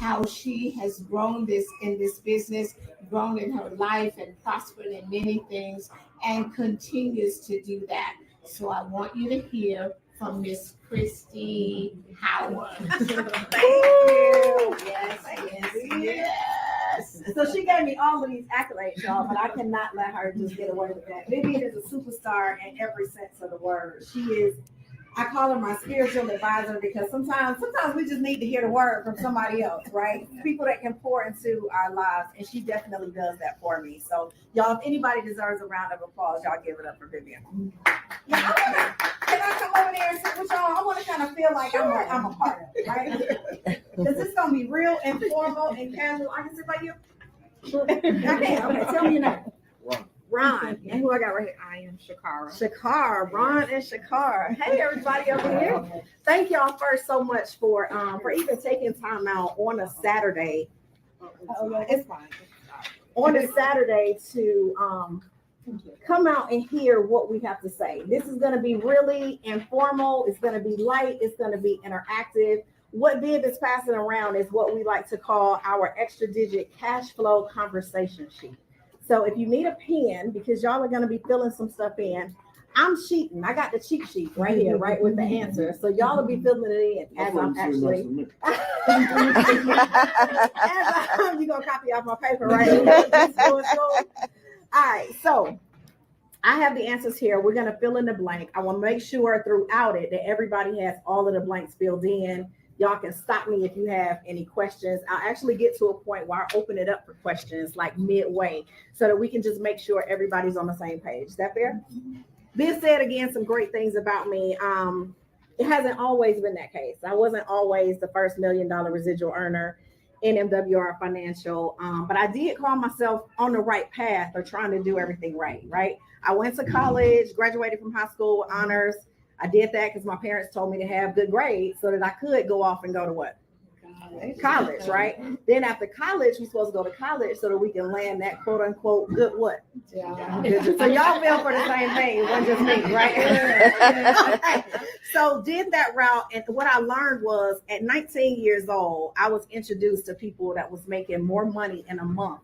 how she has grown in this business, grown in her life, and prospered in many things, and continues to do that. So I want you to hear from Miss Kristi Howard. Thank you. Yes, yes, yes. So she gave me all of these accolades, y'all, but I cannot let her just get away with that. Beane is a superstar in every sense of the word. She is, I call her my spiritual advisor because sometimes we just need to hear the word from somebody else, right? People that can pour into our lives, and she definitely does that for me. So y'all, if anybody deserves a round of applause, y'all give it up for Vivian. Now, can I come over there and sit with y'all? I want to kind of feel like I'm a part of it, right? Because it's going to be real informal and casual. I can sit by you? Okay, tell me your name. Ron. And who I got right here? I am Shakara. Shakara, Ron and Shakara. Hey, everybody over here. Thank y'all first so much for even taking time out on a Saturday. It's fine. On a Saturday to come out and hear what we have to say. This is going to be really informal. It's going to be light. It's going to be interactive. What Viv is passing around is what we like to call our extra digit cash flow conversation sheet. So if you need a pen, because y'all are going to be filling some stuff in, I'm sheeting. I got the cheat sheet right here, right with the answer. So y'all will be filling it in as I'm actually. You're going to copy off my paper, right? All right. So I have the answers here. We're going to fill in the blank. I want to make sure throughout it that everybody has all of the blanks filled in. Y'all can stop me if you have any questions. I'll actually get to a point where I open it up for questions like midway so that we can just make sure everybody's on the same page. Is that fair? This said again some great things about me. It hasn't always been that case. I wasn't always the first $1 million residual earner in MWR Financial, but I did call myself on the right path or trying to do everything right? I went to college, graduated from high school with honors. I did that because my parents told me to have good grades so that I could go off and go to what? College, right? Then after college, we're supposed to go to college so that we can land that quote unquote good what? Yeah. So y'all feel for the same thing. It wasn't just me, right? So did that route. And what I learned was at 19 years old, I was introduced to people that was making more money in a month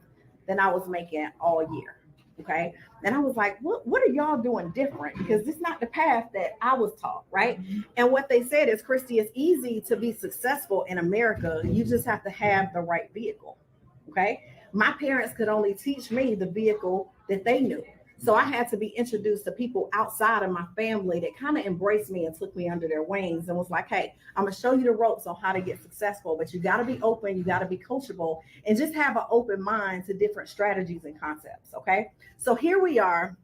than I was making all year. Okay. And I was like, what are y'all doing different? Because this is not the path that I was taught, right? And what they said is, Kristi, it's easy to be successful in America. You just have to have the right vehicle. Okay. My parents could only teach me the vehicle that they knew. So I had to be introduced to people outside of my family that kind of embraced me and took me under their wings and was like, hey, I'm going to show you the ropes on how to get successful, but you got to be open. You got to be coachable and just have an open mind to different strategies and concepts. Okay. So here we are,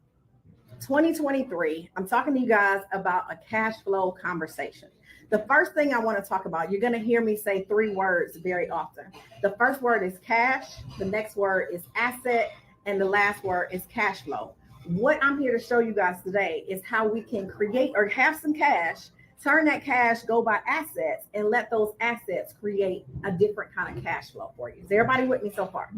2023. I'm talking to you guys about a cash flow conversation. The first thing I want to talk about, you're going to hear me say 3 words very often. The first word is cash. The next word is asset. And the last word is cash flow. What I'm here to show you guys today is how we can create or have some cash, turn that cash, go buy assets, and let those assets create a different kind of cash flow for you. Is everybody with me so far?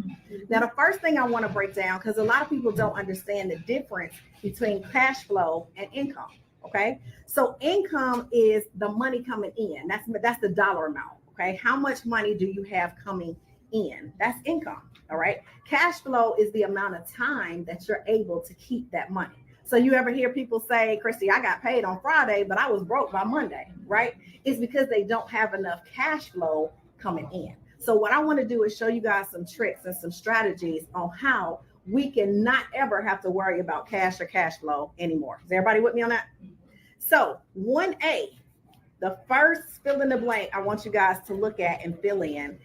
Now, the first thing I want to break down, because a lot of people don't understand the difference between cash flow and income. Okay. So income is the money coming in. That's the dollar amount. Okay. How much money do you have coming in? That's income. All right. Cash flow is the amount of time that you're able to keep that money. So you ever hear people say, Kristi, I got paid on Friday, but I was broke by Monday, right? It's because they don't have enough cash flow coming in. So what I want to do is show you guys some tricks and some strategies on how we can not ever have to worry about cash or cash flow anymore. Is everybody with me on that? So 1A, the first fill in the blank I want you guys to look at and fill in.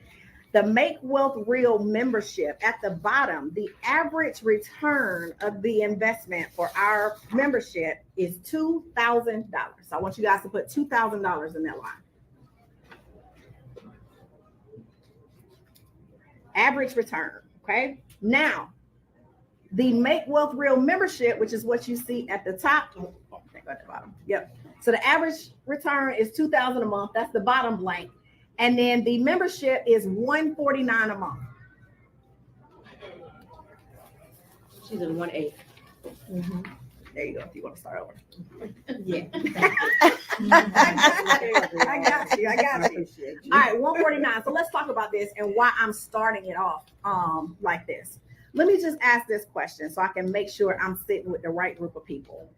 The Make Wealth Real membership at the bottom, the average return of the investment for our membership is $2,000. So I want you guys to put $2,000 in that line. Average return. Okay. Now, the Make Wealth Real membership, which is what you see at the top. At the bottom. Yep. So the average return is $2,000 a month. That's the bottom blank. And then the membership is $149 a month. She's in 1A. There you go. If you want to start over. Yeah. I got you. Appreciate you. All right, 149. So let's talk about this and why I'm starting it off like this. Let me just ask this question so I can make sure I'm sitting with the right group of people.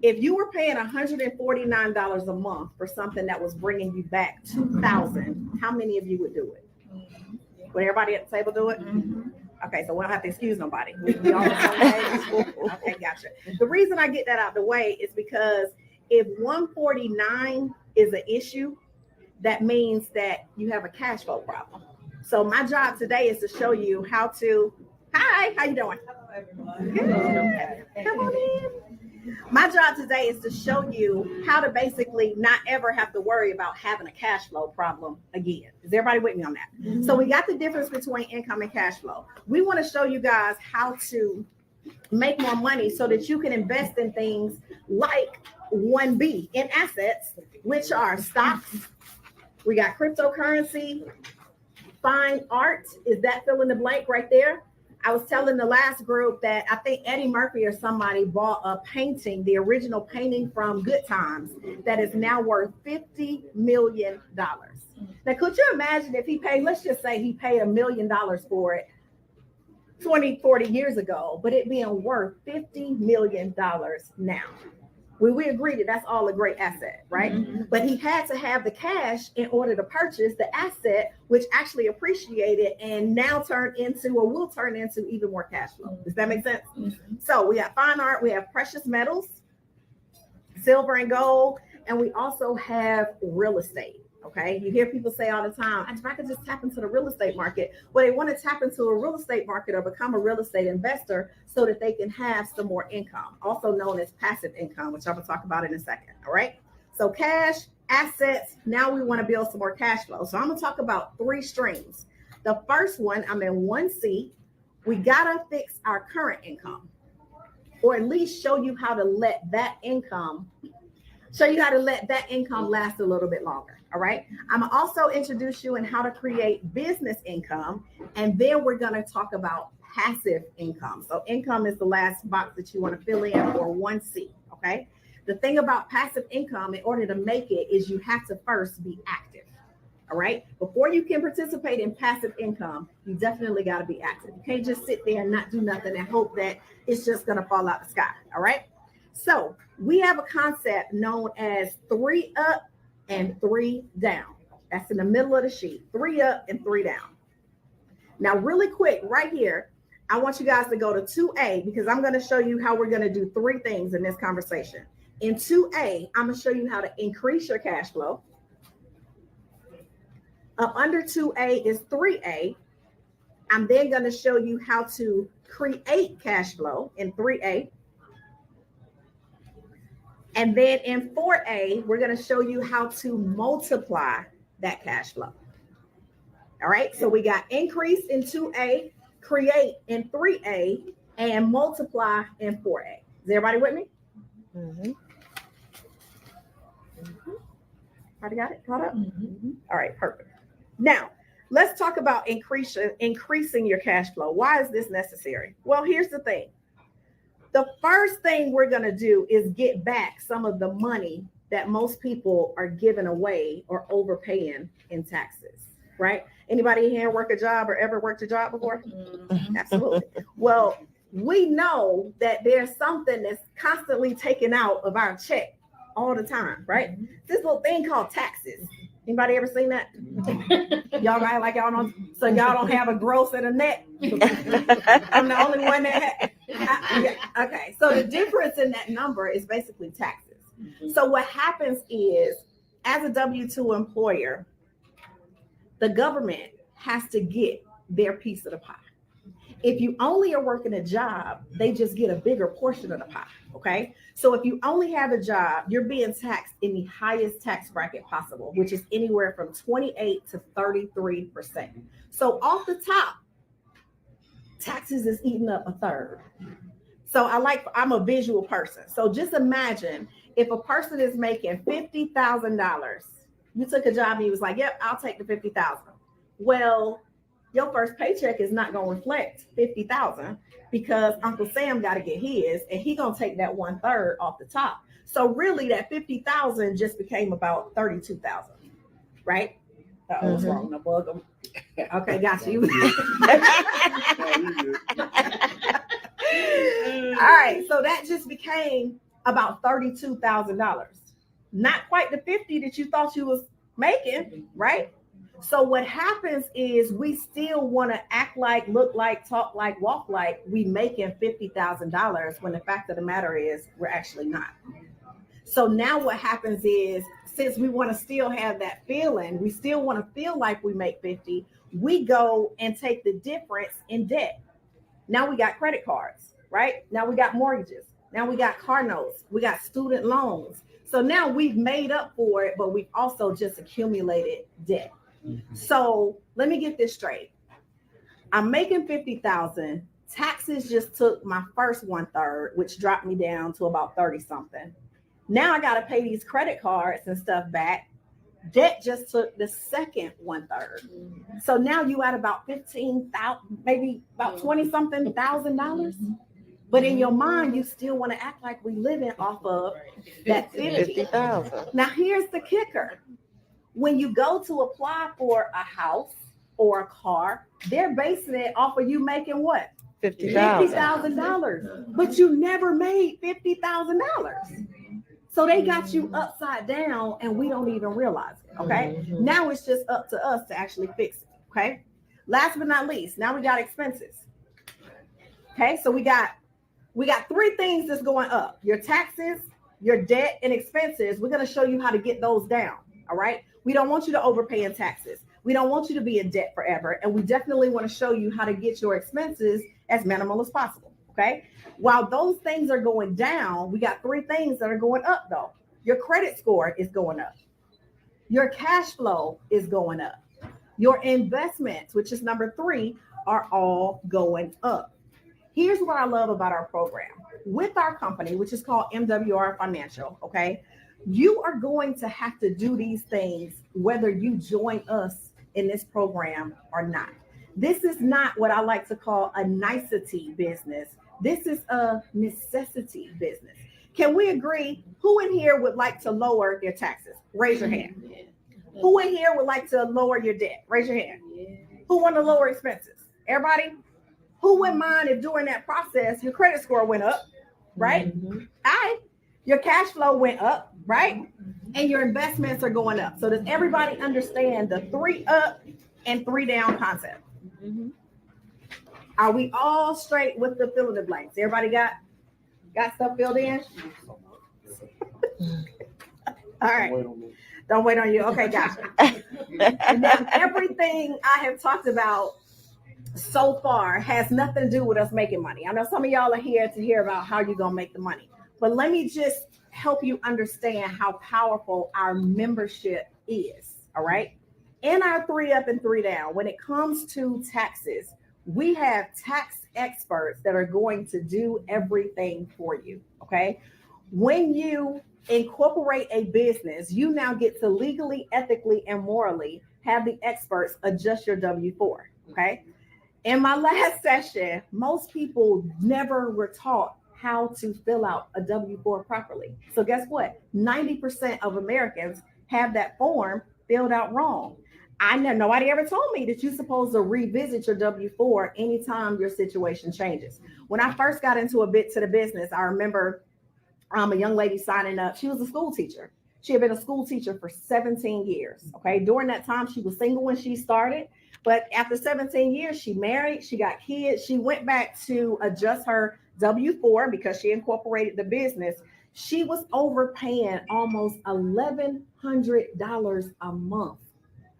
If you were paying $149 a month for something that was bringing you back $2,000, how many of you would do it? Would everybody at the table do it? Okay, so we don't have to excuse nobody. We all on the same page? Okay, gotcha. The reason I get that out the way is because if 149 is an issue, that means that you have a cash flow problem. So my job today is to show you how to. Hi, how you doing? Hello, everyone. Good. Come on in. My job today is to show you how to basically not ever have to worry about having a cash flow problem again. Is everybody with me on that? So we got the difference between income and cash flow. We want to show you guys how to make more money so that you can invest in things like 1B in assets, which are stocks. We got cryptocurrency, fine art. Is that fill in the blank right there? I was telling the last group that I think Eddie Murphy or somebody bought a painting, the original painting from Good Times, that is now worth $50 million. Now, could you imagine if he paid, let's just say he paid $1 million for it 20, 40 years ago, but it being worth $50 million now? We agree that that's all a great asset, right? But he had to have the cash in order to purchase the asset, which actually appreciated and now turned into or will turn into even more cash flow. Does that make sense? So we have fine art, we have precious metals, silver and gold, and we also have real estate. Okay, you hear people say all the time, if I could just tap into the real estate market. Well, they want to tap into a real estate market or become a real estate investor so that they can have some more income, also known as passive income, which I'm going to talk about in a second. All right, so cash, assets. Now we want to build some more cash flow. So I'm going to talk about 3 streams. The first one, I'm in 1C. We got to fix our current income, or at least show you how to let that income last a little bit longer. All right. I'm gonna also introduce you in how to create business income. And then we're going to talk about passive income. So income is the last box that you want to fill in for 1C. Okay. The thing about passive income, in order to make it, is you have to first be active. All right. Before you can participate in passive income, you definitely got to be active. You can't just sit there and not do nothing and hope that it's just going to fall out the sky. All right. So we have a concept known as 3 up and 3 down. That's in the middle of the sheet. 3 up and 3 down. Now, really quick, right here, I want you guys to go to 2A because I'm going to show you how we're going to do 3 things in this conversation. In 2A, I'm going to show you how to increase your cash flow. Up under 2A is 3A. I'm then going to show you how to create cash flow in 3A. And then in 4A, we're going to show you how to multiply that cash flow. All right, so we got increase in 2A, create in 3A, and multiply in 4A. Is everybody with me? Everybody got it? Caught up? All right, perfect. Now, let's talk about increasing your cash flow. Why is this necessary? Well, here's the thing. The first thing we're going to do is get back some of the money that most people are giving away or overpaying in taxes, right? Anybody here work a job or ever worked a job before? Absolutely. Well, we know that there's something that's constantly taken out of our check all the time, right? This little thing called taxes. Anybody ever seen that? Y'all act like y'all don't, so y'all don't have a gross and a net. I'm the only one that okay. So the difference in that number is basically taxes. So what happens is, as a W-2 employer, the government has to get their piece of the pie. If you only are working a job, they just get a bigger portion of the pie. Okay. So if you only have a job, you're being taxed in the highest tax bracket possible, which is anywhere from 28 to 33%. So off the top, taxes is eating up a third. So I'm a visual person. So just imagine if a person is making $50,000, you took a job and you was like, yep, I'll take the $50,000. Well, your first paycheck is not going to reflect 50,000 because Uncle Sam got to get his, and he going to take that 1/3 off the top. So really, that 50,000 just became about 32,000, right? Oh, what's wrong? No bug. Okay, got you. All right, so that just became about $32,000. Not quite the 50 that you thought you was making, right? So what happens is we still want to act like, look like, talk like, walk like we making $50,000 when the fact of the matter is we're actually not. So now what happens is, since we want to still have that feeling, we still want to feel like we make 50, we go and take the difference in debt. Now we got credit cards, right? Now we got mortgages. Now we got car notes. We got student loans. So now we've made up for it, but we've also just accumulated debt. So let me get this straight. I'm making 50,000. Taxes just took my first 1/3, which dropped me down to about 30 something. Now I got to pay these credit cards and stuff back. Debt just took the second 1/3. So now you at about 15,000, maybe about 20 something $1,000. But in your mind, you still want to act like we living off of that 50,000. Now here's the kicker. When you go to apply for a house or a car, they're basing it off of you making what? $50,000. But you never made $50,000. So they got you upside down and we don't even realize it, okay? Now it's just up to us to actually fix it, okay? Last but not least, now we got expenses. Okay, so we got 3 things that's going up. Your taxes, your debt, and expenses. We're gonna show you how to get those down, all right? We don't want you to overpay in taxes. We don't want you to be in debt forever. And we definitely want to show you how to get your expenses as minimal as possible, okay? While those things are going down, we got 3 things that are going up though. Your credit score is going up. Your cash flow is going up. Your investments, which is number 3, are all going up. Here's what I love about our program. With our company, which is called MWR Financial, okay, you are going to have to do these things whether you join us in this program or not. This is not what I like to call a nicety business. This is a necessity business. Can we agree? Who in here would like to lower your taxes? Raise your hand. Who in here would like to lower your debt? Raise your hand. Who want to lower expenses? Everybody? Who wouldn't mind if during that process your credit score went up, right? All right. Your cash flow went up, right? And your investments are going up. So does everybody understand the 3 up and 3 down concept? Are we all straight with the fill in the blanks? Everybody got stuff filled in? All right. Don't wait on you. Okay, gotcha. Now, everything I have talked about so far has nothing to do with us making money. I know some of y'all are here to hear about how you're going to make the money. But let me just help you understand how powerful our membership is, all right? In our 3 up and 3 down, when it comes to taxes, we have tax experts that are going to do everything for you, okay? When you incorporate a business, you now get to legally, ethically, and morally have the experts adjust your W-4, okay? In my last session, most people never were taught how to fill out a W-4 properly. So guess what? 90% of Americans have that form filled out wrong. I know nobody ever told me that you're supposed to revisit your W-4 anytime your situation changes. When I first got into a bit to the business, I remember a young lady signing up. She was a school teacher. She had been a school teacher for 17 years. Okay. During that time, she was single when she started. But after 17 years, she married, she got kids. She went back to adjust her W-4 because she incorporated the business. She was overpaying almost $1,100 a month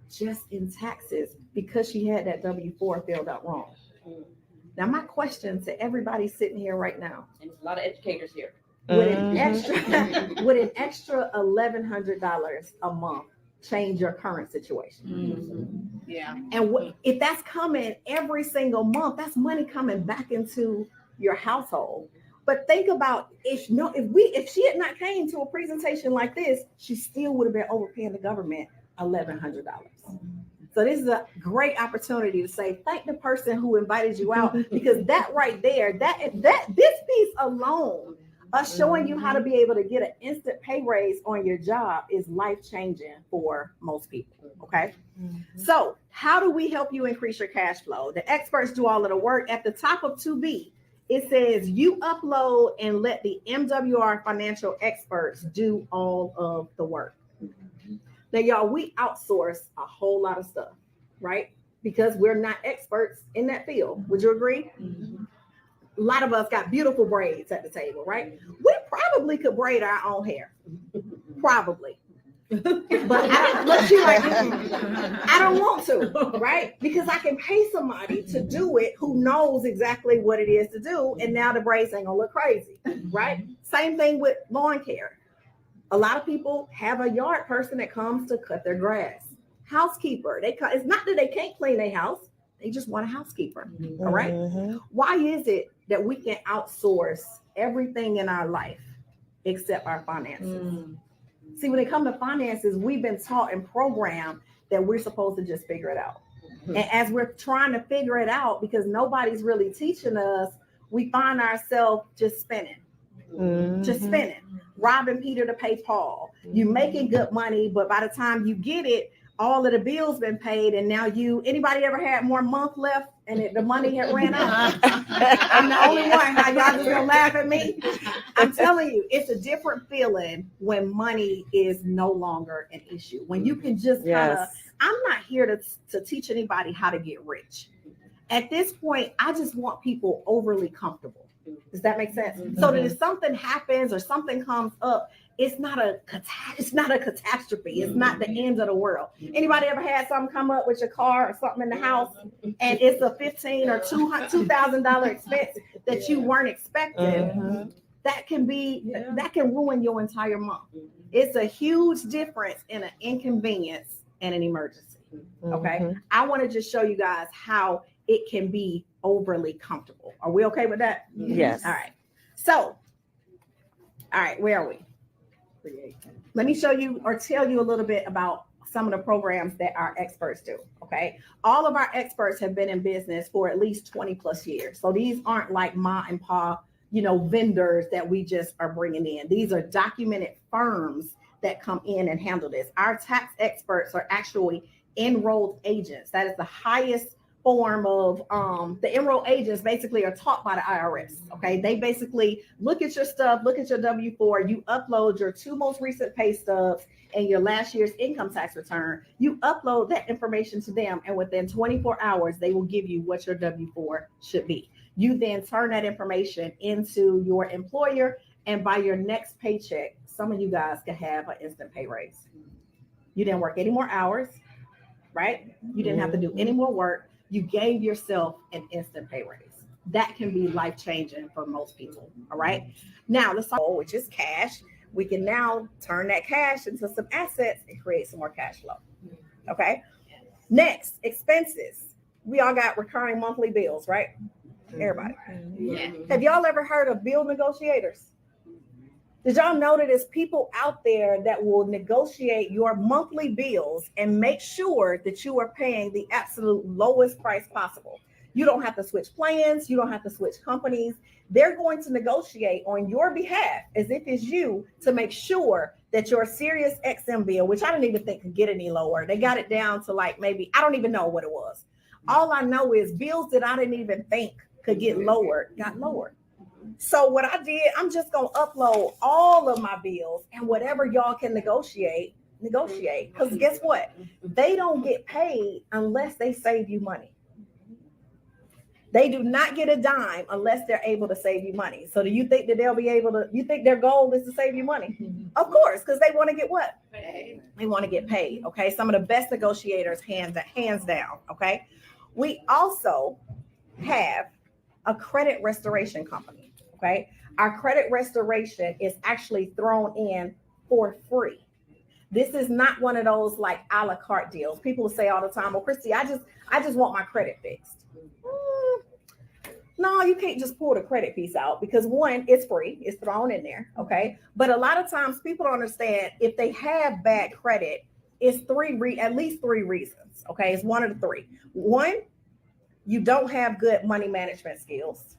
just in taxes because she had that W-4 filled out wrong. Now, my question to everybody sitting here right now. And there's a lot of educators here. Would an extra $1,100 a month change your current situation? Yeah. And if that's coming every single month, that's money coming back into your household. But think about if she had not came to a presentation like this, she still would have been overpaying the government $1,100. So this is a great opportunity to say thank the person who invited you out, because that right there, that this piece alone, us showing you how to be able to get an instant pay raise on your job is life-changing for most people. Okay. So how do we help you increase your cash flow? The experts do all of the work. At the top of 2B, it says you upload and let the MWR financial experts do all of the work. Now, y'all, we outsource a whole lot of stuff, right? Because we're not experts in that field. Would you agree? A lot of us got beautiful braids at the table, right? We probably could braid our own hair. Probably. But I don't want to, right? Because I can pay somebody to do it who knows exactly what it is to do, and now the braids ain't gonna look crazy, right? Same thing with lawn care. A lot of people have a yard person that comes to cut their grass. Housekeeper, it's not that they can't clean their house, they just want a housekeeper. All right. Why is it that we can outsource everything in our life except our finances? See, when it comes to finances, we've been taught and programmed that we're supposed to just figure it out. And as we're trying to figure it out, because nobody's really teaching us, we find ourselves just spinning, robbing Peter to pay Paul. You making good money, but by the time you get it, all of the bills been paid, and now anybody ever had more month left and the money had ran out? I'm the only one. How y'all just gonna laugh at me? I'm telling you, it's a different feeling when money is no longer an issue. When you can just I'm not here to teach anybody how to get rich. At this point, I just want people overly comfortable. Does that make sense? So that if something happens or something comes up, it's not a catastrophe. It's not the end of the world. Anybody ever had something come up with your car or something in the house, and it's a $1,500 or $2,000 expense that you weren't expecting? That can ruin your entire month. It's a huge difference in an inconvenience and an emergency. Okay, I want to just show you guys how it can be overly comfortable. Are we okay with that? Yes. All right. So, all right, where are we? Let me show you or tell you a little bit about some of the programs that our experts do. Okay. All of our experts have been in business for at least 20 plus years. So these aren't like ma and pa, vendors that we just are bringing in. These are documented firms that come in and handle this. Our tax experts are actually enrolled agents. That is the highest form of the enrolled agents basically are taught by the IRS. Okay, they basically look at your stuff, look at your W-4, you upload your 2 most recent pay stubs and your last year's income tax return. You upload that information to them, and within 24 hours, they will give you what your W-4 should be. You then turn that information into your employer, and by your next paycheck, some of you guys can have an instant pay raise. You didn't work any more hours, right? You didn't have to do any more work. You gave yourself an instant pay raise. That can be life-changing for most people. All right. Now let's talk, which is cash. We can now turn that cash into some assets and create some more cash flow. Okay. Next, expenses. We all got recurring monthly bills, right? Everybody. Have y'all ever heard of bill negotiators? Did y'all know that there's people out there that will negotiate your monthly bills and make sure that you are paying the absolute lowest price possible? You don't have to switch plans. You don't have to switch companies. They're going to negotiate on your behalf as if it's you to make sure that your Sirius XM bill, which I don't even think could get any lower. They got it down to like maybe, I don't even know what it was. All I know is bills that I didn't even think could get lowered, got lowered. So what I did, I'm just going to upload all of my bills, and whatever y'all can negotiate. Because guess what? They don't get paid unless they save you money. They do not get a dime unless they're able to save you money. So do you think that they'll be able to, you think their goal is to save you money? Of course, because they want to get what? Paid. They want to get paid. Okay. Some of the best negotiators, hands down. Okay. We also have a credit restoration company. Okay. Our credit restoration is actually thrown in for free. This is not one of those like a la carte deals. People say all the time, well, Kristi, I just want my credit fixed. No, you can't just pull the credit piece out because one, it's free. It's thrown in there. Okay. But a lot of times people don't understand if they have bad credit, it's at least three reasons. Okay, it's one of the three. One, you don't have good money management skills.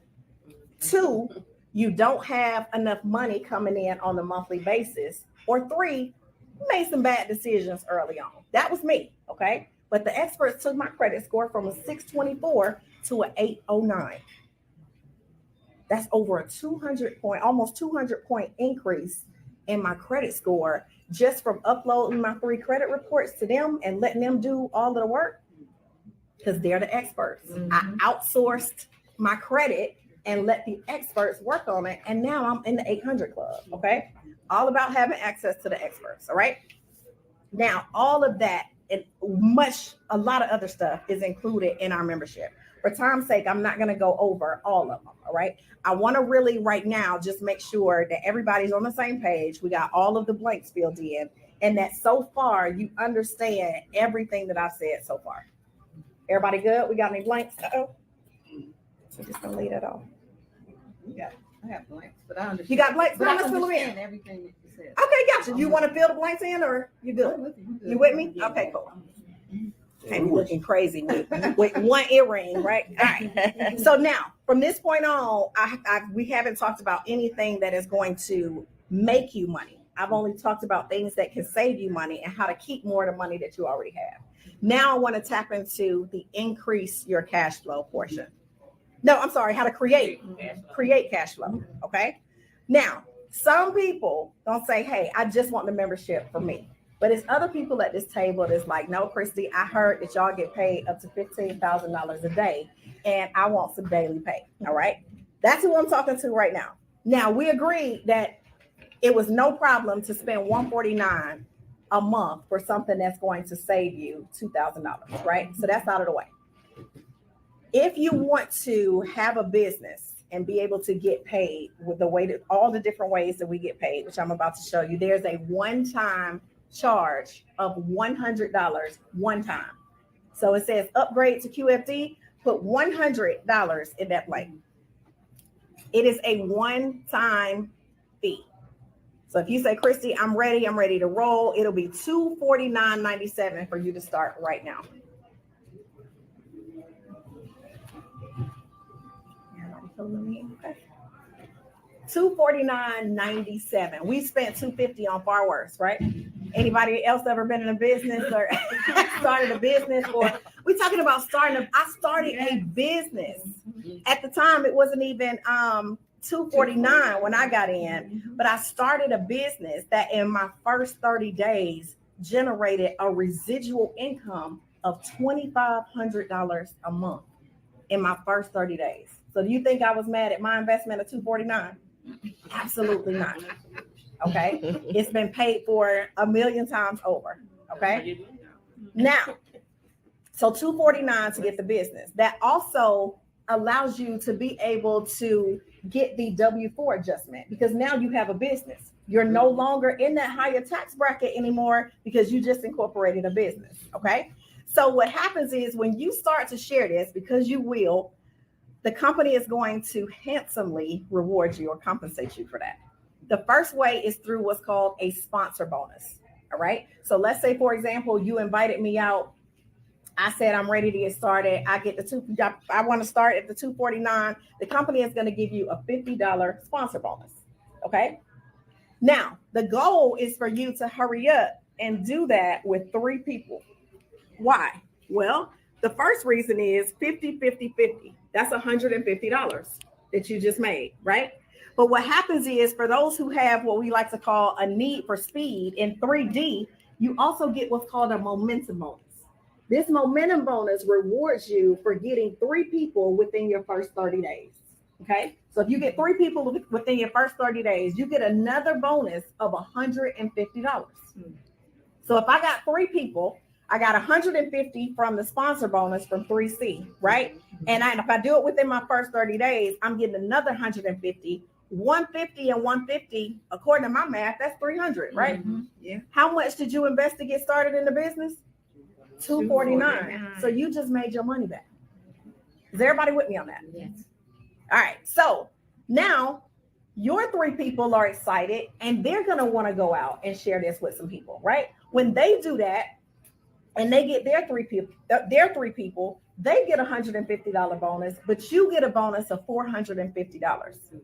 Two, you don't have enough money coming in on a monthly basis. Or three, you made some bad decisions early on. That was me, okay? But the experts took my credit score from a 624 to an 809. That's over a 200 point, almost 200 point increase in my credit score just from uploading my 3 credit reports to them and letting them do all of the work because they're the experts. Mm-hmm. I outsourced my credit and let the experts work on it. And now I'm in the 800 club, okay? All about having access to the experts, all right? Now, all of that and a lot of other stuff is included in our membership. For time's sake, I'm not going to go over all of them, all right? I want to really right now just make sure that everybody's on the same page. We got all of the blanks filled in and that so far you understand everything that I've said so far. Everybody good? We got any blanks? Uh-oh. So just going to leave that off. I have blanks, but I understand. You got blanks? But I Let's fill them in. understand everything that you said. Okay, gotcha. You want to fill the blanks in or you good? You with me? Okay, cool. Okay, you're looking crazy with one earring, right? All right. So now, from this point on, we haven't talked about anything that is going to make you money. I've only talked about things that can save you money and how to keep more of the money that you already have. Now I want to tap into the increase your cash flow portion. No, I'm sorry, how to create cash flow, okay? Now, some people don't say, hey, I just want the membership for me. But it's other people at this table that's like, no, Kristi, I heard that y'all get paid up to $15,000 a day, and I want some daily pay, all right? That's who I'm talking to right now. Now, we agreed that it was no problem to spend $149 a month for something that's going to save you $2,000, right? So that's out of the way. If you want to have a business and be able to get paid with the way that all the different ways that we get paid, which I'm about to show you, there's a one-time charge of $100 one time. So it says upgrade to QFD, put $100 in that blank. It is a one-time fee. So if you say, Kristi, I'm ready to roll, it'll be $249.97 for you to start right now. Okay. $249.97. We spent $250 on far worse, right? Anybody else ever been in a business or started a business? Or we're talking about I started a business. At the time, it wasn't even $249 when I got in, but I started a business that in my first 30 days generated a residual income of $2,500 a month in my first 30 days. So do you think I was mad at my investment of $249? Absolutely not. Okay. It's been paid for 1,000,000 times over. Okay. Now, so $249 to get the business. That also allows you to be able to get the W-4 adjustment because now you have a business. You're no longer in that higher tax bracket anymore because you just incorporated a business. Okay. So what happens is when you start to share this, because you will, the company is going to handsomely reward you or compensate you for that. The first way is through what's called a sponsor bonus. All right. So let's say, for example, you invited me out. I said, I'm ready to get started. I want to start at the $249. The company is going to give you a $50 sponsor bonus. Okay. Now, the goal is for you to hurry up and do that with 3 people. Why? Well, the first reason is 50, 50, 50. That's $150 that you just made, right? But what happens is for those who have what we like to call a need for speed in 3D, you also get what's called a momentum bonus. This momentum bonus rewards you for getting 3 people within your first 30 days. Okay. So if you get 3 people within your first 30 days, you get another bonus of $150. So if I got 3 people, I got 150 from the sponsor bonus from 3C, right? And if I do it within my first 30 days, I'm getting another 150, 150 and 150, according to my math, that's 300, right? Mm-hmm. Yeah. How much did you invest to get started in the business? $249. So you just made your money back. Is everybody with me on that? Yes. All right. So now Your 3 people are excited and they're going to want to go out and share this with some people, right? When they do that and they get their 3 people, they get $150 bonus, but you get a bonus of $450. Is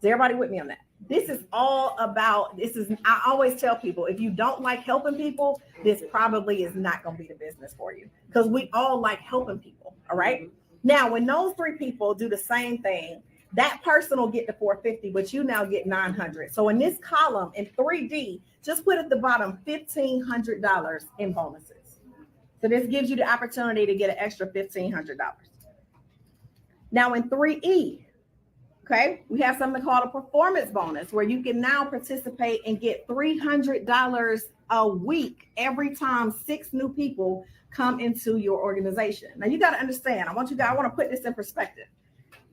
everybody with me on that? This is all about, I always tell people, if you don't like helping people, this probably is not going to be the business for you, because we all like helping people. All right. Now, when those 3 people do the same thing, that person will get the 450, but you now get 900. So in this column in 3D, just put at the bottom $1,500 in bonuses. So this gives you the opportunity to get an extra $1,500. Now in 3E, okay, we have something called a performance bonus, where you can now participate and get $300 a week every time 6 new people come into your organization. Now you got to understand, I want to put this in perspective.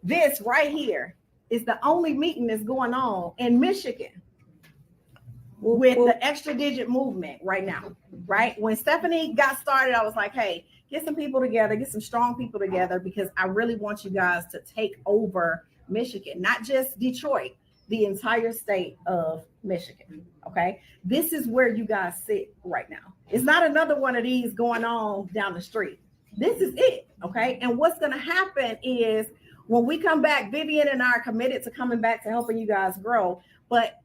This right here is the only meeting that's going on in Michigan with the extra digit movement right now, right? When Stephanie got started, I was like, hey, get some people together, get some strong people together, because I really want you guys to take over Michigan, not just Detroit, the entire state of Michigan. Okay. This is where you guys sit right now. It's not another one of these going on down the street. This is it. Okay. And what's going to happen is, when we come back, Vivian and I are committed to coming back to helping you guys grow, but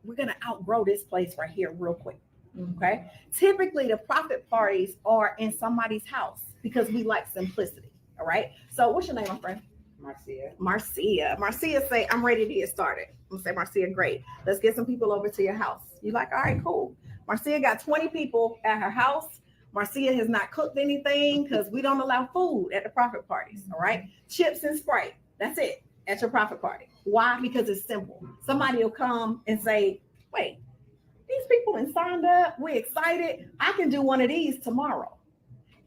we're going to outgrow this place right here real quick. Okay. Typically the profit parties are in somebody's house because we like simplicity. All right. So what's your name, my friend? Marcia say, I'm ready to get started. I'm gonna say, Marcia, great. Let's get some people over to your house. You like, all right, cool. Marcia got 20 people at her house. Marcia has not cooked anything because we don't allow food at the profit parties. All right. Chips and Sprite. That's it at your profit party. Why? Because it's simple. Somebody will come and say, wait, these people have signed up. We're excited. I can do one of these tomorrow.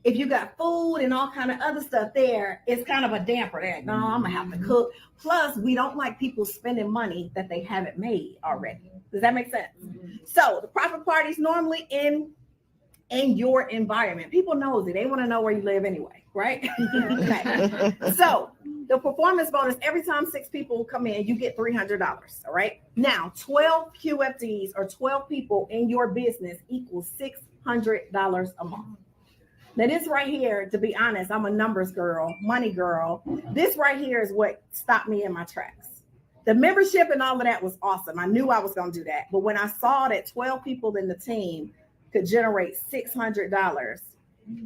If you got food and all kind of other stuff there, it's kind of a damper there. No, I'm gonna have to cook. Plus, we don't like people spending money that they haven't made already. Does that make sense? So the profit parties normally in your environment. People knows it. They want to know where you live anyway, right? Okay. So the performance bonus, every time 6 people come in, you get $300. All right. Now, 12 QFDs or 12 people in your business equals $600 a month. Now, this right here, to be honest, I'm a numbers girl, money girl. This right here is what stopped me in my tracks. The membership and all of that was awesome. I knew I was going to do that. But when I saw that 12 people in the team could generate $600,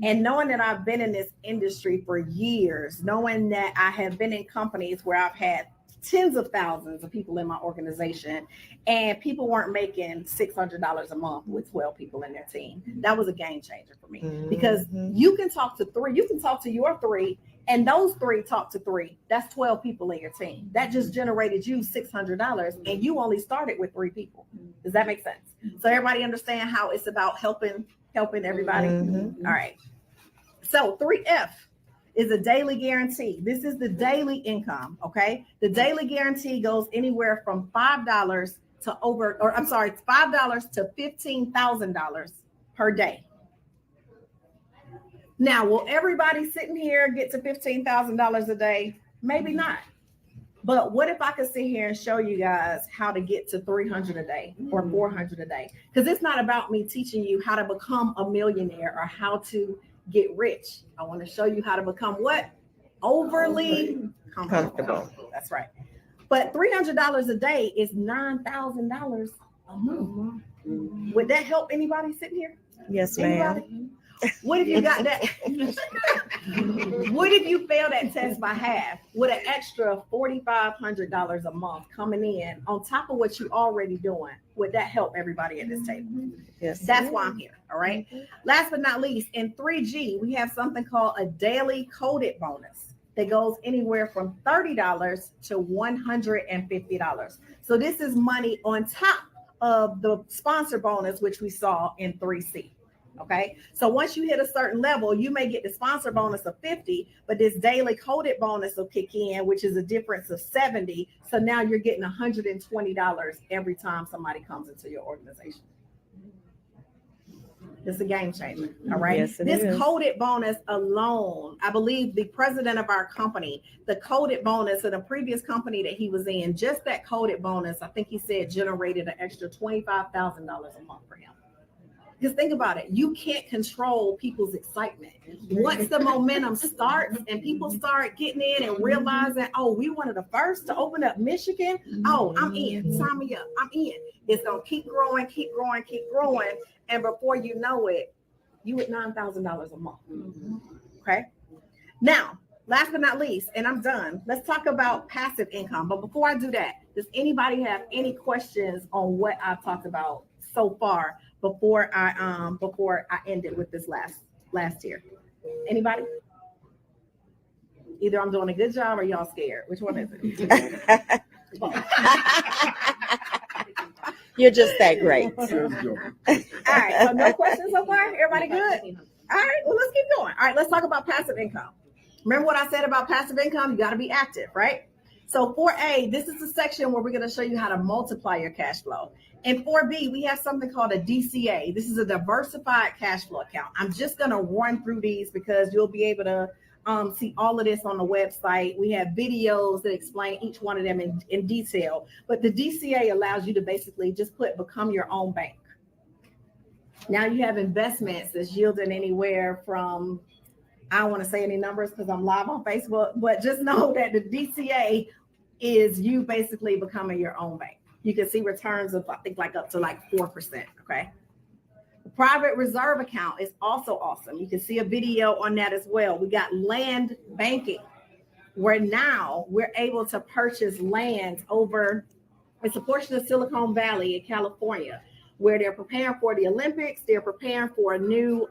and knowing that I've been in this industry for years, knowing that I have been in companies where I've had tens of thousands of people in my organization, and people weren't making $600 a month with 12 people in their team. That was a game changer for me, because you can talk to 3, you can talk to your 3, and those 3 talk to 3. That's 12 people in your team. That just generated you $600, and you only started with 3 people. Does that make sense? So everybody understand how it's about helping everybody? All right. So 3F is a daily guarantee. This is the daily income, okay? The daily guarantee goes anywhere from $5 to $5 to $15,000 per day. Now, will everybody sitting here get to $15,000 a day? Maybe not. But what if I could sit here and show you guys how to get to 300 a day or 400 a day? Because it's not about me teaching you how to become a millionaire or how to get rich. I want to show you how to become what? Overly comfortable. That's right. But $300 a day is $9,000 a month. Would that help anybody sitting here? Yes, Anybody? ma'am. What if you got that? What if you fail that test by half with an extra $4,500 a month coming in on top of what you're already doing? Would that help everybody at this table? Yes. That's why I'm here. All right. Last but not least, in 3G, we have something called a daily coded bonus that goes anywhere from $30 to $150. So this is money on top of the sponsor bonus, which we saw in 3C. Okay, so once you hit a certain level, you may get the sponsor bonus of 50, but this daily coded bonus will kick in, which is a difference of 70. So now you're getting $120 every time somebody comes into your organization. It's a game changer. All right. Yes, it This is. coded bonus alone, I believe the president of our company, the coded bonus in a previous company that he was in, just that coded bonus, I think he said generated an extra $25,000 a month for him. Because think about it, you can't control people's excitement. Once the momentum starts and people start getting in and realizing, oh, we one of the first to open up Michigan. Oh, I'm in. Sign me up. I'm in. It's gonna keep growing, keep growing, keep growing. And before you know it, you at $9,000 a month. Okay. Now, last but not least, and I'm done. Let's talk about passive income. But before I do that, does anybody have any questions on what I've talked about so far before I end it with this last tier? Anybody? Either I'm doing a good job or y'all scared. Which one is it? You're just that great. All right. So no questions so far? Everybody good? All right. Well, let's keep going. All right. Let's talk about passive income. Remember what I said about passive income? You got to be active, right? So 4A, this is the section where we're going to show you how to multiply your cash flow. In 4B, we have something called a DCA. This is a diversified cash flow account. I'm just going to run through these because you'll be able to see all of this on the website. We have videos that explain each one of them in detail. But the DCA allows you to basically just become your own bank. Now you have investments that's yielding anywhere from, I don't want to say any numbers because I'm live on Facebook, but just know that the DCA is you basically becoming your own bank. You can see returns of, I think, up to 4%. Okay. The private reserve account is also awesome. You can see a video on that as well. We got land banking, where now we're able to purchase land over, it's a portion of Silicon Valley in California, where they're preparing for the Olympics. They're preparing for a new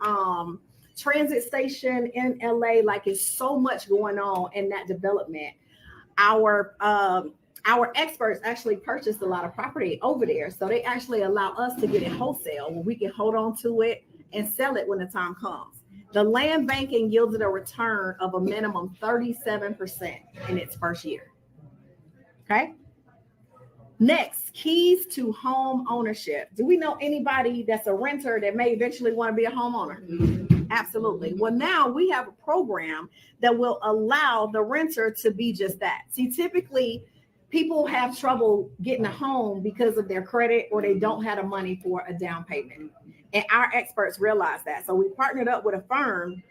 transit station in LA. It's so much going on in that development. Our experts actually purchased a lot of property over there. So they actually allow us to get it wholesale where we can hold on to it and sell it when the time comes. The land banking yielded a return of a minimum 37% in its first year. Okay. Next, keys to home ownership. Do we know anybody that's a renter that may eventually want to be a homeowner? Absolutely. Well, now we have a program that will allow the renter to be just that. See, typically, people have trouble getting a home because of their credit or they don't have the money for a down payment. And our experts realize that. So we partnered up with a firm,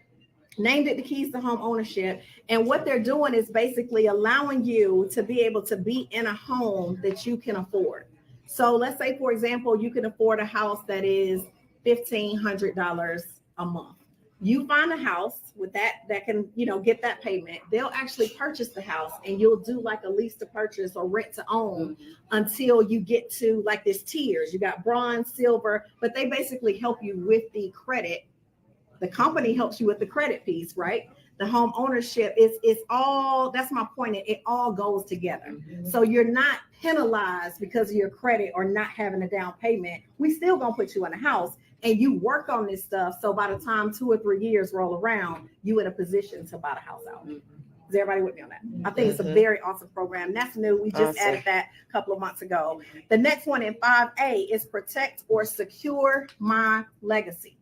named it the Keys to Home Ownership. And what they're doing is basically allowing you to be able to be in a home that you can afford. So let's say, for example, you can afford a house that is $1,500 a month. You find a house with that can, get that payment. They'll actually purchase the house and you'll do a lease to purchase or rent to own until you get to this tiers. You got bronze, silver, but they basically help you with the credit. The company helps you with the credit piece, right? The home ownership it's all, that's my point. It all goes together. So you're not penalized because of your credit or not having a down payment. We still gonna put you in a house. And you work on this stuff. So by the time 2 or 3 years roll around, you in a position to buy the house out. Is everybody with me on that? I think it's a very awesome program. That's new. We just added that a couple of months ago. The next one in 5A is protect or secure my legacy.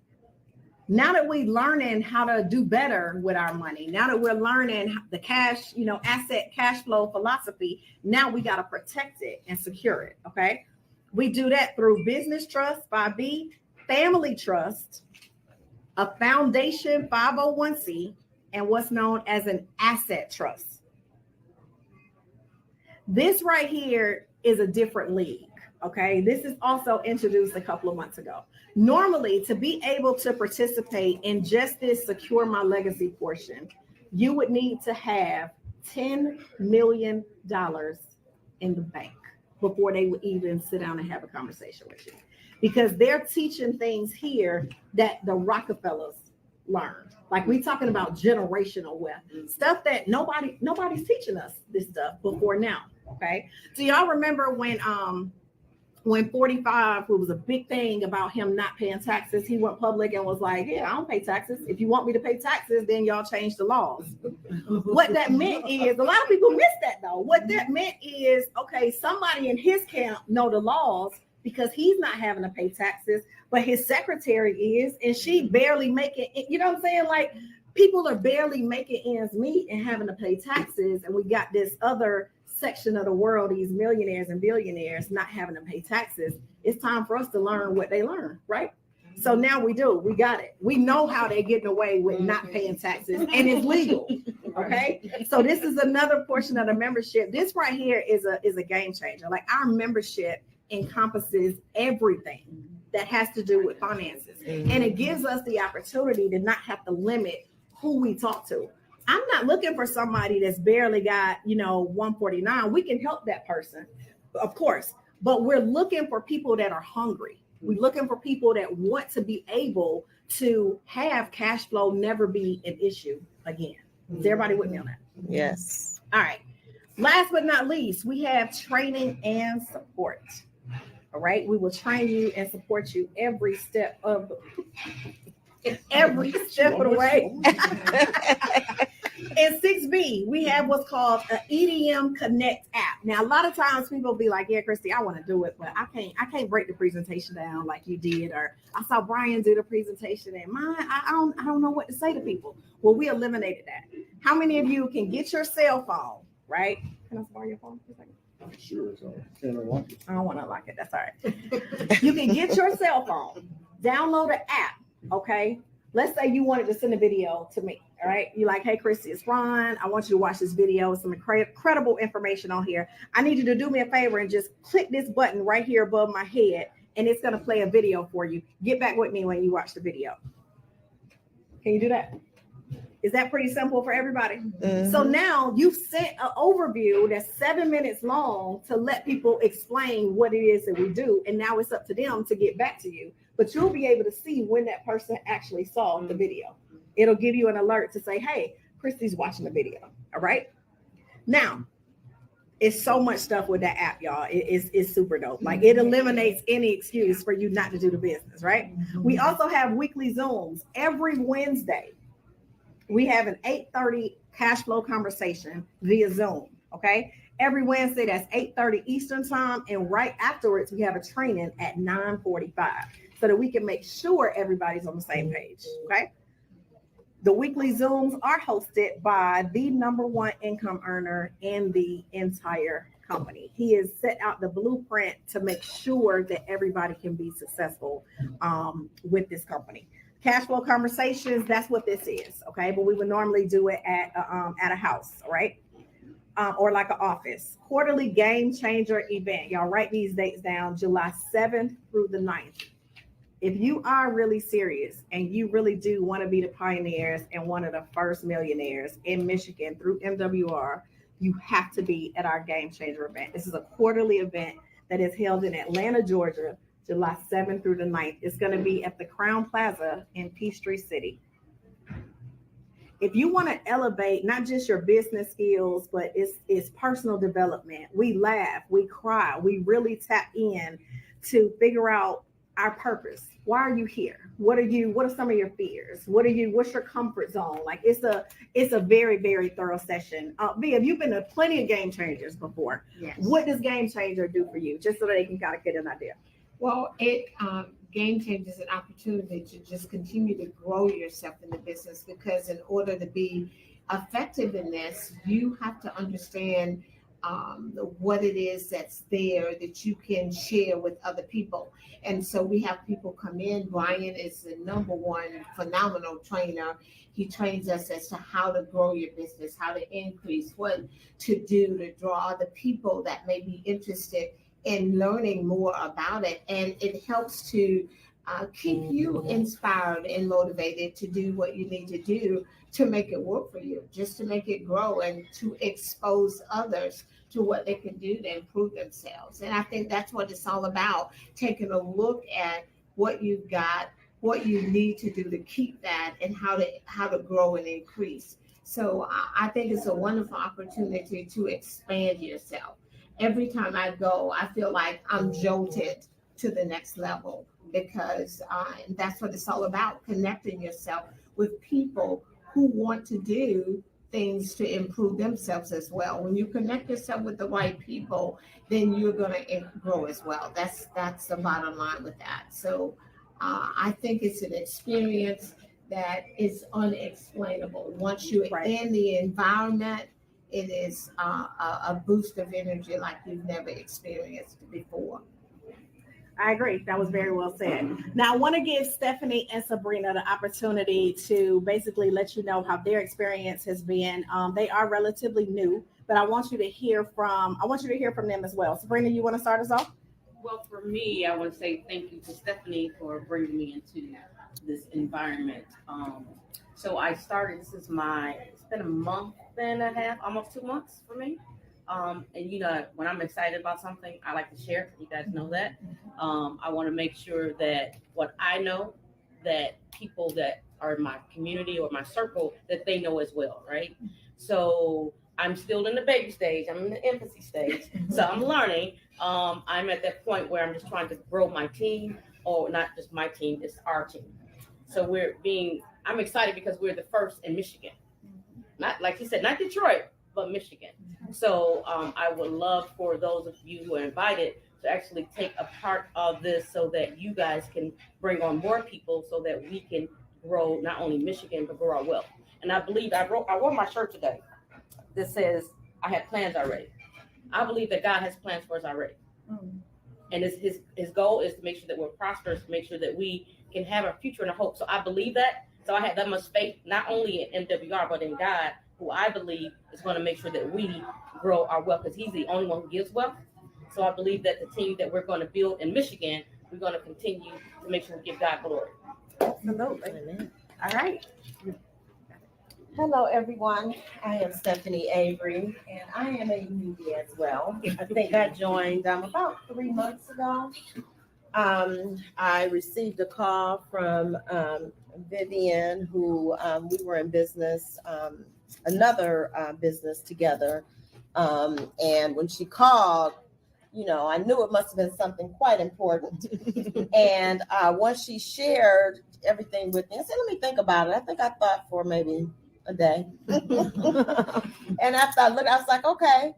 Now that we're learning how to do better with our money, now that we're learning the cash, asset cash flow philosophy, now we got to protect it and secure it. Okay. We do that through business trust, 5B, family trust, a foundation 501c, and what's known as an asset trust. This right here is a different league, okay? This is also introduced a couple of months ago. Normally, to be able to participate in just this secure my legacy portion, you would need to have $10 million in the bank before they would even sit down and have a conversation with you. Because they're teaching things here that the Rockefellers learned. We talking about generational wealth, stuff that nobody's teaching us this stuff before now. Okay. So y'all remember when 45, it was a big thing about him not paying taxes. He went public and was like, yeah, I don't pay taxes. If you want me to pay taxes, then y'all change the laws. What that meant is, a lot of people miss that though. What that meant is, okay, somebody in his camp know the laws, because he's not having to pay taxes, but his secretary is, and she barely making it. You know what I'm saying? Like, people are barely making ends meet and having to pay taxes, and we got this other section of the world, these millionaires and billionaires, not having to pay taxes. It's time for us to learn what they learn, right? So now we got it. We know how they're getting away with not paying taxes, and it's legal. Okay. So this is another portion of the membership. This right here is a game changer. Like, our membership encompasses everything that has to do with finances. And it gives us the opportunity to not have to limit who we talk to. I'm not looking for somebody that's barely got, 149. We can help that person, of course, but we're looking for people that are hungry. We're looking for people that want to be able to have cash flow never be an issue again. Is everybody with me on that? Yes. All right. Last but not least, we have training and support. All right. We will train you and support you every step of the way. In 6B, we have what's called an EDM Connect app. Now, a lot of times people be like, yeah, Kristi, I want to do it, but I can't break the presentation down like you did, or I saw Brian do the presentation and mine, I don't know what to say to people. Well, we eliminated that. How many of you can get your cell phone, right? Can I borrow your phone for a second? Sure, so can I lock it? I don't want to lock it. That's all right. You can get your cell phone, download an app, okay? Let's say you wanted to send a video to me, all right? You're like, hey, Kristi, it's Ron. I want you to watch this video. Some incredible information on here. I need you to do me a favor and just click this button right here above my head, and it's going to play a video for you. Get back with me when you watch the video. Can you do that? Is that pretty simple for everybody? Mm-hmm. So now you've sent an overview that's 7 minutes long to let people explain what it is that we do. And now it's up to them to get back to you. But you'll be able to see when that person actually saw the video. It'll give you an alert to say, hey, Kristi's watching the video. All right. Now, it's so much stuff with that app, y'all. It's super dope. Like, it eliminates any excuse for you not to do the business, right? We also have weekly Zooms every Wednesday. We have an 8:30 cash flow conversation via Zoom, okay? Every Wednesday, that's 8:30 Eastern time. And right afterwards, we have a training at 9:45 so that we can make sure everybody's on the same page, okay? The weekly Zooms are hosted by the #1 income earner in the entire company. He has set out the blueprint to make sure that everybody can be successful with this company. Cash flow conversations, that's what this is, okay? But we would normally do it at a house, right? Or like an office. Quarterly game changer event. Y'all write these dates down, July 7th through the 9th. If you are really serious and you really do want to be the pioneers and one of the first millionaires in Michigan through MWR, you have to be at our game changer event. This is a quarterly event that is held in Atlanta, Georgia, July 7th through the 9th. It's going to be at the Crown Plaza in Peachtree City. If you want to elevate not just your business skills, but it's personal development. We laugh, we cry, we really tap in to figure out our purpose. Why are you here? What are some of your fears? What's your comfort zone? Like, it's a very, very thorough session. Beane, you've been to plenty of game changers before. Yes. What does game changer do for you? Just so that they can kind of get an idea. Well, it game changer is an opportunity to just continue to grow yourself in the business, because in order to be effective in this, you have to understand what it is that's there that you can share with other people. And so we have people come in. Brian is the #1 phenomenal trainer. He trains us as to how to grow your business, how to increase, what to do to draw other people that may be interested in learning more about it. And it helps to keep you inspired and motivated to do what you need to do to make it work for you, just to make it grow and to expose others to what they can do to improve themselves. And I think that's what it's all about, taking a look at what you've got, what you need to do to keep that, and how to grow and increase. So I think it's a wonderful opportunity to expand yourself. Every time I go, I feel like I'm jolted to the next level, because that's what it's all about, connecting yourself with people who want to do things to improve themselves as well. When you connect yourself with the right people, then you're going to grow as well. That's the bottom line with that. So I think it's an experience that is unexplainable. Once you're Right. in the environment, it is a boost of energy like you've never experienced before. I agree. That was very well said. Now, I want to give Stephanie and Sabrina the opportunity to basically let you know how their experience has been. They are relatively new, but I want you to hear from them as well. Sabrina, you want to start us off? Well, for me, I want to say thank you to Stephanie for bringing me into this environment. So I started, it's been a month and a half, almost 2 months for me. And when I'm excited about something, I like to share it. You guys know that. I want to make sure that what I know, that people that are in my community or my circle, that they know as well, right? So I'm still in the baby stage. I'm in the infancy stage. So I'm learning. I'm at that point where I'm just trying to grow my team, or not just my team, it's our team. So I'm excited because we're the first in Michigan. Not, like he said, not Detroit, but Michigan. So I would love for those of you who are invited to actually take a part of this so that you guys can bring on more people so that we can grow not only Michigan, but grow our wealth. And I believe I wore my shirt today that says I had plans already. I believe that God has plans for us already. And his goal is to make sure that we're prosperous, to make sure that we can have a future and a hope. So I believe that. So I have that much faith, not only in MWR, but in God, who I believe is going to make sure that we grow our wealth, because he's the only one who gives wealth. So I believe that the team that we're going to build in Michigan, we're going to continue to make sure we give God glory. Absolutely. All right. Hello, everyone. I am Stephanie Avery, and I am a newbie as well. I think I joined about 3 months ago. I received a call from Vivian, who we were in business, another business together. And when she called, I knew it must have been something quite important. And once she shared everything with me, I said, let me think about it. I think I thought for maybe a day. And after I looked, I was like, okay,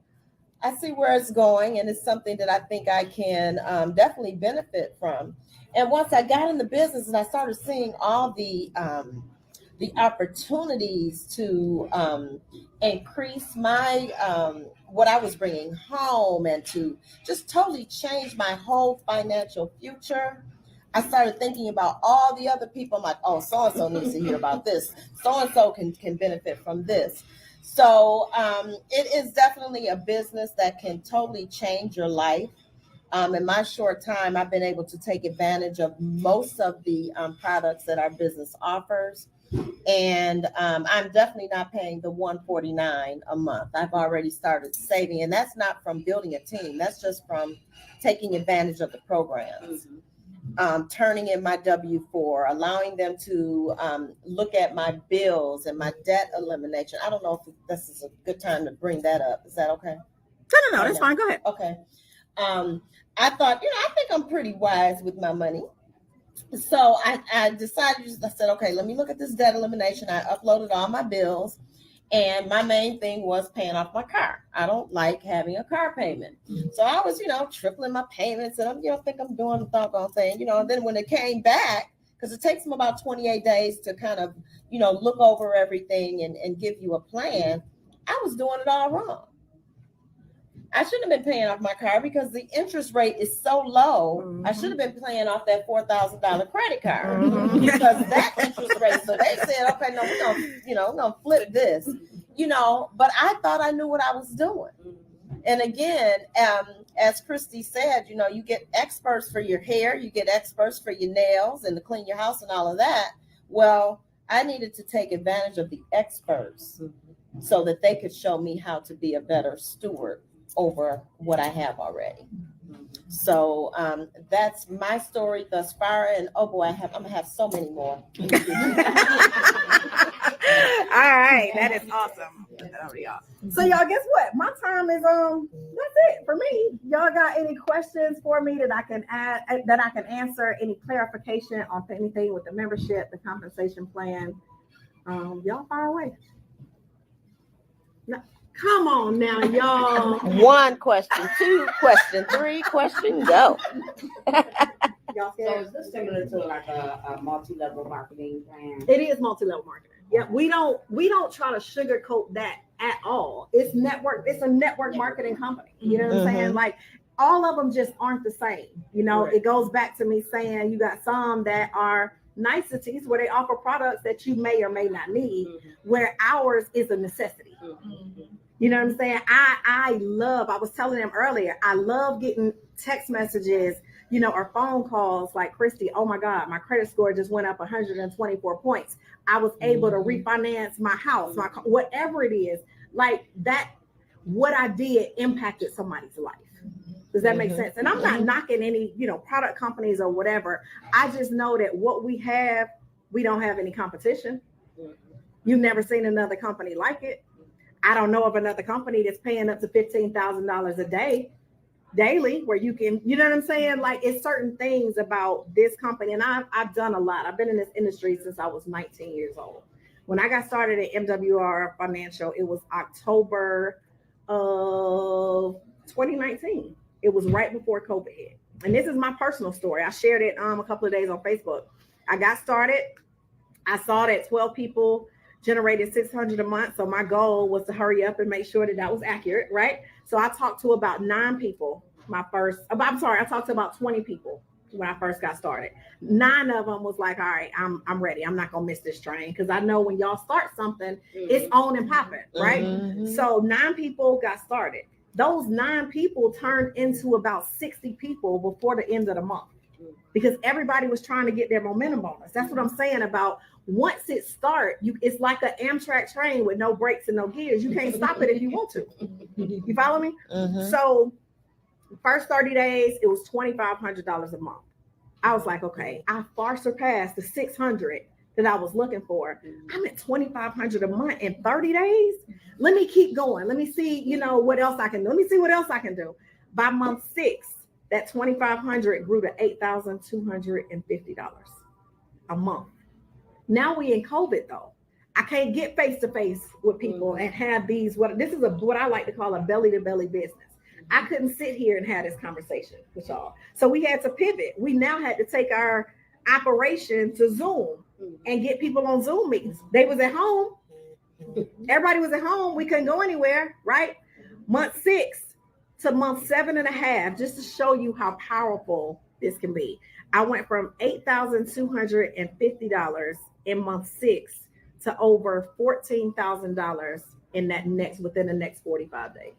I see where it's going. And it's something that I think I can definitely benefit from. And once I got in the business and I started seeing all the opportunities to increase my what I was bringing home and to just totally change my whole financial future, I started thinking about all the other people. I'm like, oh, so-and-so needs to hear about this. So-and-so can benefit from this. So it is definitely a business that can totally change your life. In my short time, I've been able to take advantage of most of the products that our business offers. And I'm definitely not paying the $149 a month. I've already started saving, and that's not from building a team. That's just from taking advantage of the programs. Turning in my W-4, allowing them to look at my bills and my debt elimination. I don't know if this is a good time to bring that up. Is that okay? No, that's fine. Go ahead. Okay. I thought, I think I'm pretty wise with my money. So I decided, I said, okay, let me look at this debt elimination. I uploaded all my bills. And my main thing was paying off my car. I don't like having a car payment. So I was, tripling my payments, and I think I'm doing the doggone thing, and then when it came back, because it takes them about 28 days to kind of, look over everything and give you a plan, I was doing it all wrong. I shouldn't have been paying off my car because the interest rate is so low. Mm-hmm. I should have been paying off that $4,000 credit card because that interest rate. So they said, okay, no, we're gonna flip this, But I thought I knew what I was doing. And again, as Kristi said, you get experts for your hair, you get experts for your nails, and to clean your house and all of that. Well, I needed to take advantage of the experts so that they could show me how to be a better steward over what I have already. So that's my story thus far. And oh boy, I'm gonna have so many more. All right, that is awesome. So y'all, guess what? My time is that's it for me. Y'all got any questions for me that I can add, that I can answer? Any clarification on anything with the membership, the compensation plan? Y'all fire away. Come on now, y'all. 1 question, 2 question, 3 question, go. Y'all So scared? is this similar to like a multi-level marketing plan? It is multi-level marketing. Yeah, we don't try to sugarcoat that at all. It's a network marketing company. You know what I'm saying? Like all of them just aren't the same. You know, Right. It goes back to me saying you got some that are niceties where they offer products that you may or may not need, where ours is a necessity. You know what I'm saying? I was telling them earlier, I love getting text messages, or phone calls like, Kristi, oh my God, my credit score just went up 124 points. I was able to refinance my house, whatever it is, like that, what I did impacted somebody's life. Does that make sense? And I'm not knocking any, product companies or whatever. I just know that what we have, we don't have any competition. You've never seen another company like it. I don't know of another company that's paying up to $15,000 a day daily where you can, you know what I'm saying? Like it's certain things about this company. And I've done a lot. I've been in this industry since I was 19 years old. When I got started at MWR Financial, it was October of 2019. It was right before COVID hit. And this is my personal story. I shared it a couple of days on Facebook. I got started. I saw that 12 people generated $600 a month. So my goal was to hurry up and make sure that was accurate, right? So I talked to about 9 people. I talked to about 20 people when I first got started. 9 of them was like, all right, I'm ready. I'm not gonna miss this train because I know when y'all start something, it's on and popping, right? So 9 people got started. Those 9 people turned into about 60 people before the end of the month because everybody was trying to get their momentum bonus. That's what I'm saying about once it starts, it's like an Amtrak train with no brakes and no gears. You can't stop it if you want to. You follow me? So first 30 days, it was $2,500 a month. I was like, okay, I far surpassed the 600 that I was looking for. I'm at $2,500 a month in 30 days. Let me keep going. Let me see, what else I can do. Let me see what else I can do. By month 6, that $2,500 grew to $8,250 a month. Now we in COVID though. I can't get face to face with people and have these. This is what I like to call a belly to belly business. I couldn't sit here and have this conversation with y'all. So we had to pivot. We now had to take our operation to Zoom and get people on Zoom meetings. They was at home. Everybody was at home. We couldn't go anywhere, right? Month 6 to month 7.5, just to show you how powerful this can be. I went from $8,250 in month 6 to over $14,000 within the next 45 days.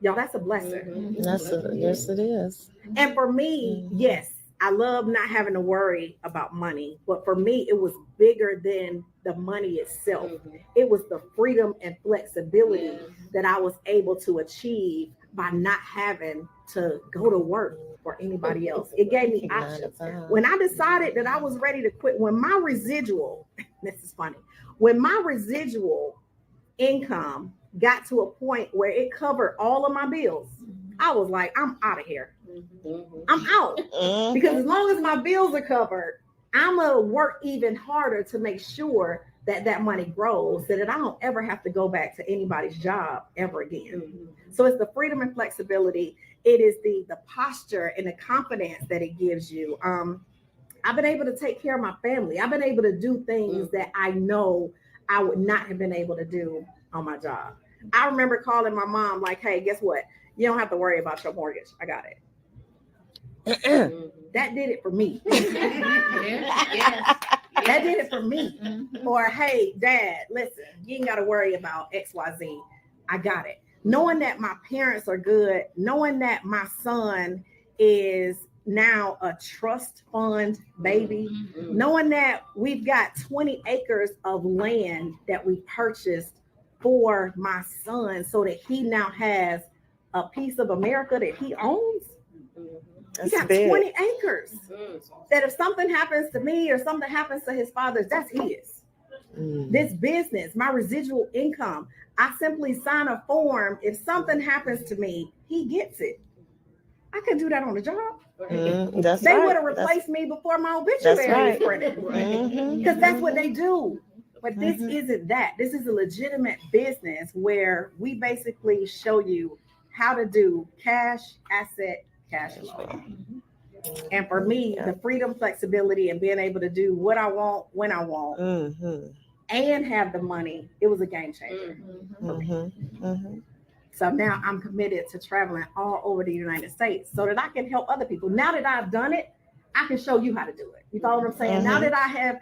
Y'all, that's a blessing. Yes, it is. And for me, yes, I love not having to worry about money, but for me, it was bigger than the money itself. It was the freedom and flexibility that I was able to achieve by not having to go to work for anybody else. It gave me options. When I decided that I was ready to quit, when my residual income got to a point where it covered all of my bills, I was like, I'm out of here. I'm out. Because as long as my bills are covered, I'm going to work even harder to make sure that money grows, so that I don't ever have to go back to anybody's job ever again. So it's the freedom and flexibility. It is the posture and the confidence that it gives you. I've been able to take care of my family. I've been able to do things that I know I would not have been able to do on my job. I remember calling my mom like, hey, guess what? You don't have to worry about your mortgage. I got it. That did it for me. That did it for me. Or, hey, Dad, listen, you ain't got to worry about XYZ. I got it. Knowing that my parents are good, knowing that my son is now a trust fund baby, knowing that we've got 20 acres of land that we purchased for my son so that he now has a piece of America that he owns. He got 20 acres that if something happens to me or something happens to his father, that's his. This business, my residual income, I simply sign a form. If something happens to me, he gets it. I could do that on the job. They would have replaced me before my obituary was printed. Because that's what they do. But this isn't that. This is a legitimate business where we basically show you how to do cash, asset, cash flow. And for me, the freedom, flexibility, and being able to do what I want, when I want, and have the money, it was a game changer. So now I'm committed to traveling all over the United States so that I can help other people. Now that I've done it, I can show you how to do it. You follow what I'm saying? Now that I have,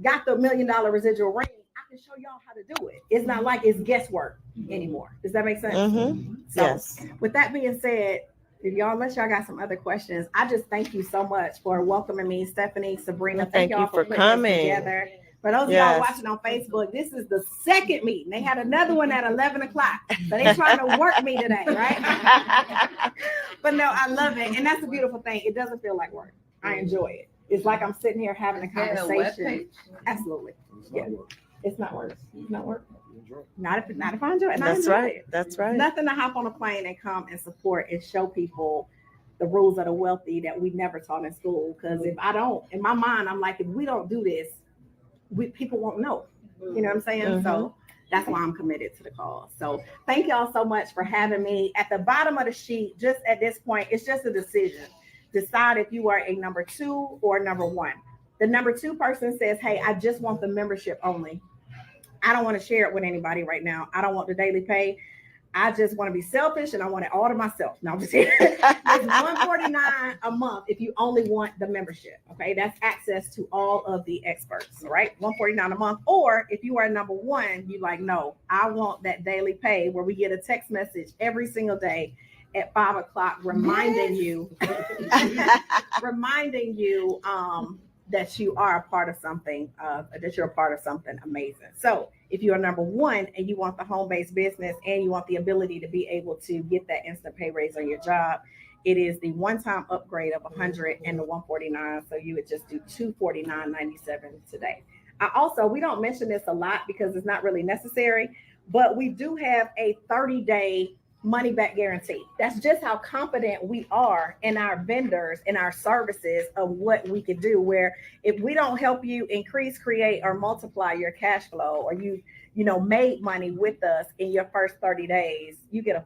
got the $1 million residual ring, I can show y'all how to do it. It's not like it's guesswork anymore. Does that make sense? So Yes. with that being said, unless y'all got some other questions, I just thank you so much for welcoming me, Stephanie, Sabrina. Thank y'all you for putting coming. this together. For those of y'all watching on Facebook, this is the second meeting. They had another one at 11 o'clock. So they trying to work me today, right? But no, I love it. And that's a beautiful thing. It doesn't feel like work. I enjoy it. It's like I'm sitting here having a conversation. Absolutely. Yeah. It's not work. It's not work. Not if I enjoy it. That's right. That's right. Nothing to hop on a plane and come and support and show people the rules of the wealthy that we never taught in school. Because if I don't, in my mind, I'm like, if we don't do this, people won't know. You know what I'm saying? So that's why I'm committed to the cause. So thank y'all so much for having me. At the bottom of the sheet, just at this point, it's just a decision. Decide if you are a number 2 or number 1. The number 2 person says, hey, I just want the membership only. I don't want to share it with anybody right now. I don't want the daily pay. I just want to be selfish and I want it all to myself. No, I'm just kidding. It's $149 a month if you only want the membership. Okay, that's access to all of the experts. All right, $149 a month. Or if you are number 1, you like, no, I want that daily pay where we get a text message every single day at 5 o'clock reminding you, that you are a part of something, that you're a part of something amazing. So if you are number 1 and you want the home-based business and you want the ability to be able to get that instant pay raise on your job, it is the one-time upgrade of $100 and the $149. So you would just do $249.97 today. We don't mention this a lot because it's not really necessary, but we do have a 30-day money back guarantee. That's just how confident we are in our vendors and our services of what we can do, where if we don't help you increase, create, or multiply your cash flow, or you made money with us in your first 30 days, you get a